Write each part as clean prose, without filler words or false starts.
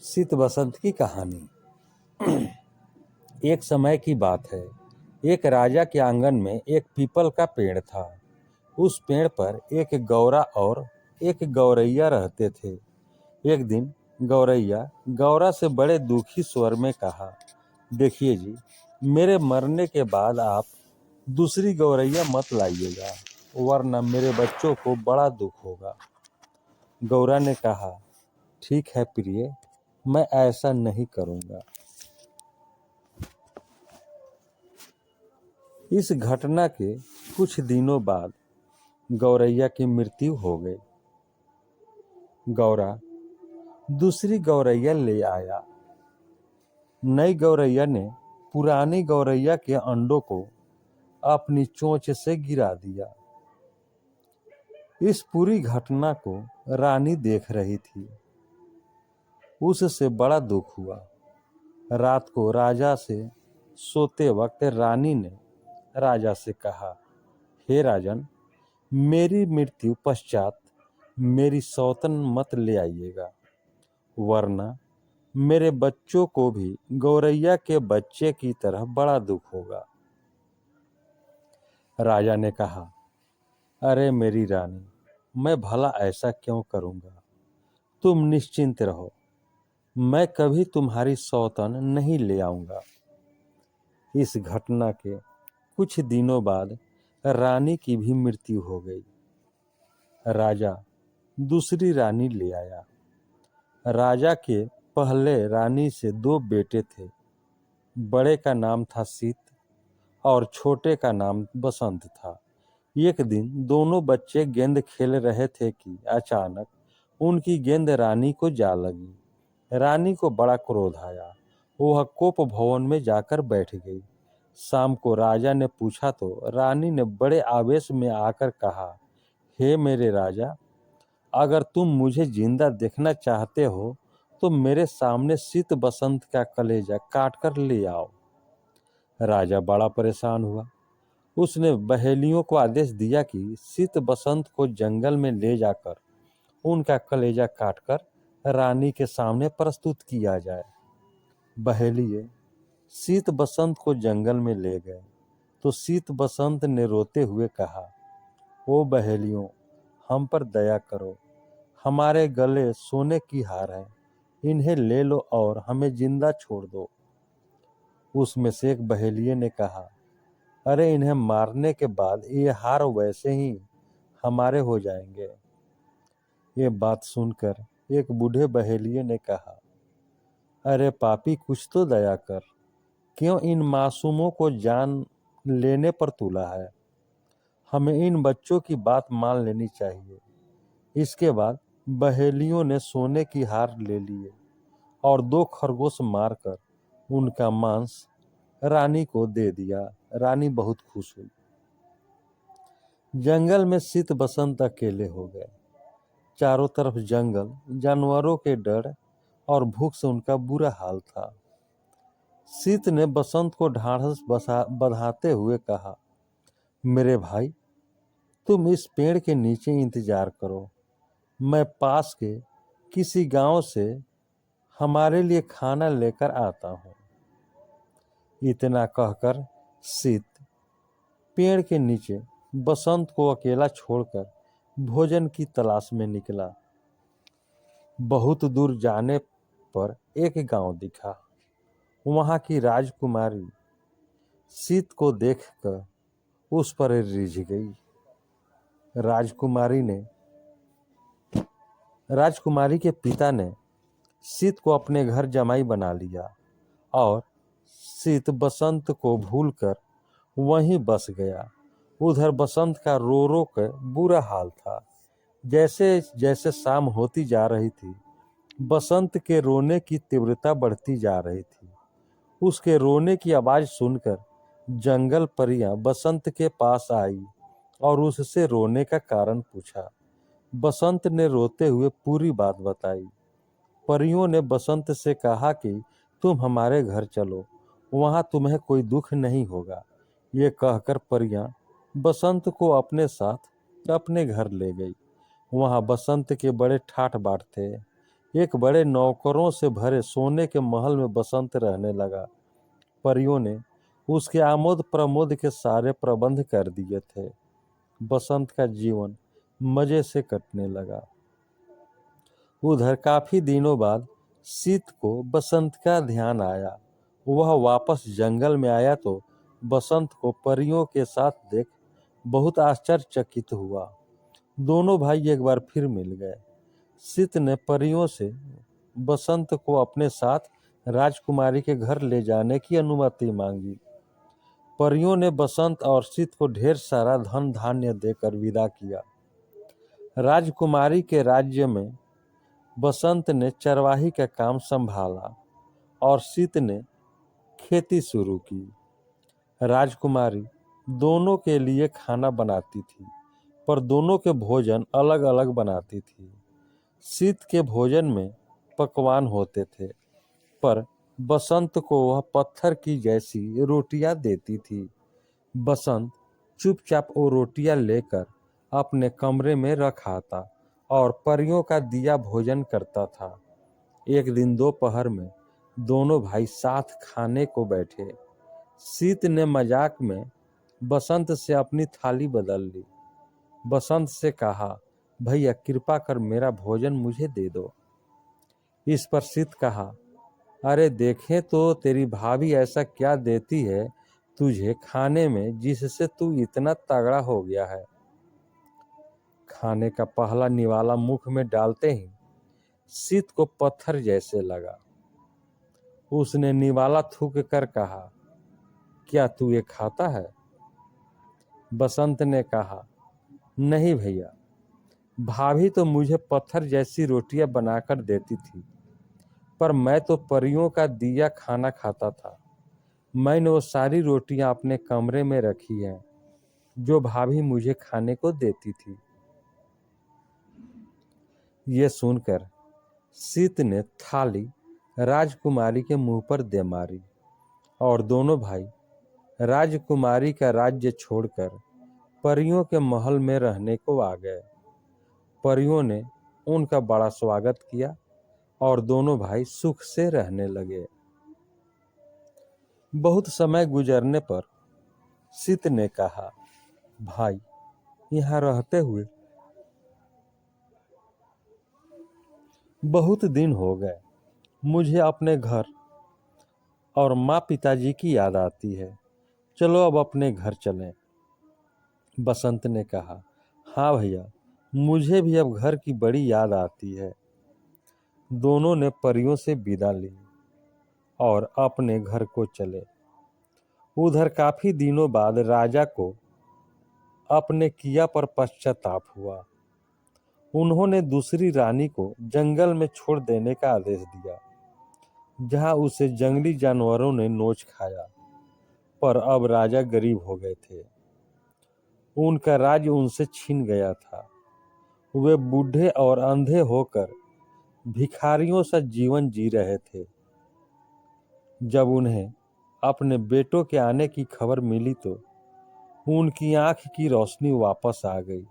शीत बसंत की कहानी। एक समय की बात है। एक राजा के आंगन में एक पीपल का पेड़ था। उस पेड़ पर एक गौरा और एक गौरैया रहते थे। एक दिन गौरैया गौरा से बड़े दुखी स्वर में कहा, देखिए जी, मेरे मरने के बाद आप दूसरी गौरैया मत लाइएगा, वरना मेरे बच्चों को बड़ा दुख होगा। गौरा ने कहा, ठीक है प्रिय, मैं ऐसा नहीं करूँगा। इस घटना के कुछ दिनों बाद गौरैया की मृत्यु हो गई। गौरा दूसरी गौरैया ले आया। नई गौरैया ने पुरानी गौरैया के अंडों को अपनी चोंच से गिरा दिया। इस पूरी घटना को रानी देख रही थी। उससे बड़ा दुख हुआ। रात को राजा से सोते वक्त रानी ने राजा से कहा, हे राजन, मेरी मृत्यु पश्चात मेरी सौतन मत ले आइएगा, वरना मेरे बच्चों को भी गौरैया के बच्चे की तरह बड़ा दुख होगा। राजा ने कहा, अरे मेरी रानी, मैं भला ऐसा क्यों करूँगा? तुम निश्चिंत रहो, मैं कभी तुम्हारी सौतन नहीं ले आऊँगा। इस घटना के कुछ दिनों बाद रानी की भी मृत्यु हो गई। राजा दूसरी रानी ले आया। राजा के पहले रानी से 2 बेटे थे। बड़े का नाम था शीत और छोटे का नाम बसंत था। एक दिन दोनों बच्चे गेंद खेल रहे थे कि अचानक उनकी गेंद रानी को जा लगी। रानी को बड़ा क्रोध आया। वह कोप भवन में जाकर बैठ गई। शाम को राजा ने पूछा तो रानी ने बड़े आवेश में आकर कहा, हे मेरे राजा, अगर तुम मुझे जिंदा देखना चाहते हो तो मेरे सामने शीत बसंत का कलेजा काट कर ले आओ। राजा बड़ा परेशान हुआ। उसने बहेलियों को आदेश दिया कि शीत बसंत को जंगल में ले जाकर उनका कलेजा काटकर रानी के सामने प्रस्तुत किया जाए। बहेलिए शीत बसंत को जंगल में ले गए तो शीत बसंत ने रोते हुए कहा, ओ बहेलियों, हम पर दया करो, हमारे गले सोने की हार है, इन्हें ले लो और हमें जिंदा छोड़ दो। उसमें से एक बहेलिये ने कहा, अरे इन्हें मारने के बाद ये हार वैसे ही हमारे हो जाएंगे। ये बात सुनकर एक बूढ़े बहेलिये ने कहा, अरे पापी, कुछ तो दया कर, क्यों इन मासूमों को जान लेने पर तुला है? हमें इन बच्चों की बात मान लेनी चाहिए। इसके बाद बहेलियों ने सोने की हार ले लिए और 2 खरगोश मारकर उनका मांस रानी को दे दिया। रानी बहुत खुश हुई। जंगल में शीत बसंत अकेले हो गए। चारों तरफ जंगल, जानवरों के डर और भूख से उनका बुरा हाल था। शीत ने बसंत को ढाढ़स बंधाते हुए कहा, मेरे भाई, तुम इस पेड़ के नीचे इंतजार करो, मैं पास के किसी गांव से हमारे लिए खाना लेकर आता हूँ। इतना कहकर शीत पेड़ के नीचे बसंत को अकेला छोड़कर भोजन की तलाश में निकला। बहुत दूर जाने पर एक गांव दिखा। वहां की राजकुमारी शीत को देखकर उस पर रिझ गई। राजकुमारी के पिता ने शीत को अपने घर जमाई बना लिया और शीत बसंत को भूलकर वहीं बस गया। उधर बसंत का रो रो कर बुरा हाल था। जैसे जैसे शाम होती जा रही थी, बसंत के रोने की तीव्रता बढ़ती जा रही थी। उसके रोने की आवाज सुनकर जंगल परियां बसंत के पास आई और उससे रोने का कारण पूछा। बसंत ने रोते हुए पूरी बात बताई। परियों ने बसंत से कहा कि तुम हमारे घर चलो, वहां तुम्हें कोई दुख नहीं होगा। ये कहकर परियां बसंत को अपने साथ अपने घर ले गई। वहां बसंत के बड़े ठाठ बाट थे। एक बड़े नौकरों से भरे सोने के महल में बसंत रहने लगा। परियों ने उसके आमोद प्रमोद के सारे प्रबंध कर दिए थे। बसंत का जीवन मजे से कटने लगा। उधर काफी दिनों बाद शीत को बसंत का ध्यान आया। वह वापस जंगल में आया तो बसंत को परियों के साथ देख बहुत आश्चर्यचकित हुआ। दोनों भाई एक बार फिर मिल गए। शीत ने परियों से बसंत को अपने साथ राजकुमारी के घर ले जाने की अनुमति मांगी। परियों ने बसंत और शीत को ढेर सारा धन धान्य देकर विदा किया। राजकुमारी के राज्य में बसंत ने चरवाही का काम संभाला और शीत ने खेती शुरू की। राजकुमारी दोनों के लिए खाना बनाती थी, पर दोनों के भोजन अलग अलग बनाती थी। शीत के भोजन में पकवान होते थे, पर बसंत को वह पत्थर की जैसी रोटियां देती थी। बसंत चुपचाप वो रोटियां लेकर अपने कमरे में रख आता और परियों का दिया भोजन करता था। एक दिन दोपहर में दोनों भाई साथ खाने को बैठे। शीत ने मजाक में बसंत से अपनी थाली बदल ली। बसंत से कहा, भैया कृपा कर मेरा भोजन मुझे दे दो। इस पर शीत कहा, अरे देखें तो तेरी भाभी ऐसा क्या देती है तुझे खाने में जिससे तू इतना तगड़ा हो गया है। खाने का पहला निवाला मुख में डालते ही शीत को पत्थर जैसे लगा। उसने निवाला थूक कर कहा, क्या तू ये खाता है? बसंत ने कहा, नहीं भैया, भाभी तो मुझे पत्थर जैसी रोटियां बनाकर देती थी, पर मैं तो परियों का दिया खाना खाता था। मैंने वो सारी रोटियां अपने कमरे में रखी हैं जो भाभी मुझे खाने को देती थी। ये सुनकर शीत ने थाली राजकुमारी के मुंह पर दे मारी और दोनों भाई राजकुमारी का राज्य छोड़कर परियों के महल में रहने को आ गए। परियों ने उनका बड़ा स्वागत किया और दोनों भाई सुख से रहने लगे। बहुत समय गुजरने पर शीत ने कहा, भाई यहाँ रहते हुए बहुत दिन हो गए। मुझे अपने घर और माँ पिताजी की याद आती है। चलो अब अपने घर चलें। बसंत ने कहा, हाँ भैया, मुझे भी अब घर की बड़ी याद आती है। दोनों ने परियों से विदा ली और अपने घर को चले। उधर काफी दिनों बाद राजा को अपने किया पर पश्चाताप हुआ। उन्होंने दूसरी रानी को जंगल में छोड़ देने का आदेश दिया, जहां उसे जंगली जानवरों ने नोच खाया। पर अब राजा गरीब हो गए थे। उनका राज्य उनसे छिन गया था। वे बूढ़े और अंधे होकर भिखारियों सा जीवन जी रहे थे। जब उन्हें अपने बेटों के आने की खबर मिली तो उनकी आंख की रोशनी वापस आ गई।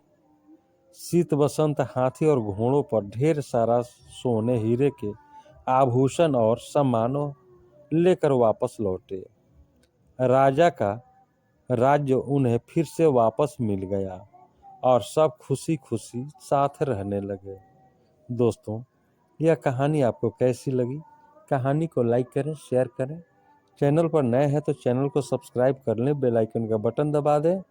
शीत बसंत हाथी और घोड़ों पर ढेर सारा सोने हीरे के आभूषण और सामानों लेकर वापस लौटे। राजा का राज्य उन्हें फिर से वापस मिल गया और सब खुशी खुशी साथ रहने लगे। दोस्तों, यह कहानी आपको कैसी लगी? कहानी को लाइक करें, शेयर करें। चैनल पर नए हैं तो चैनल को सब्सक्राइब कर लें, बेल आइकन का बटन दबा दें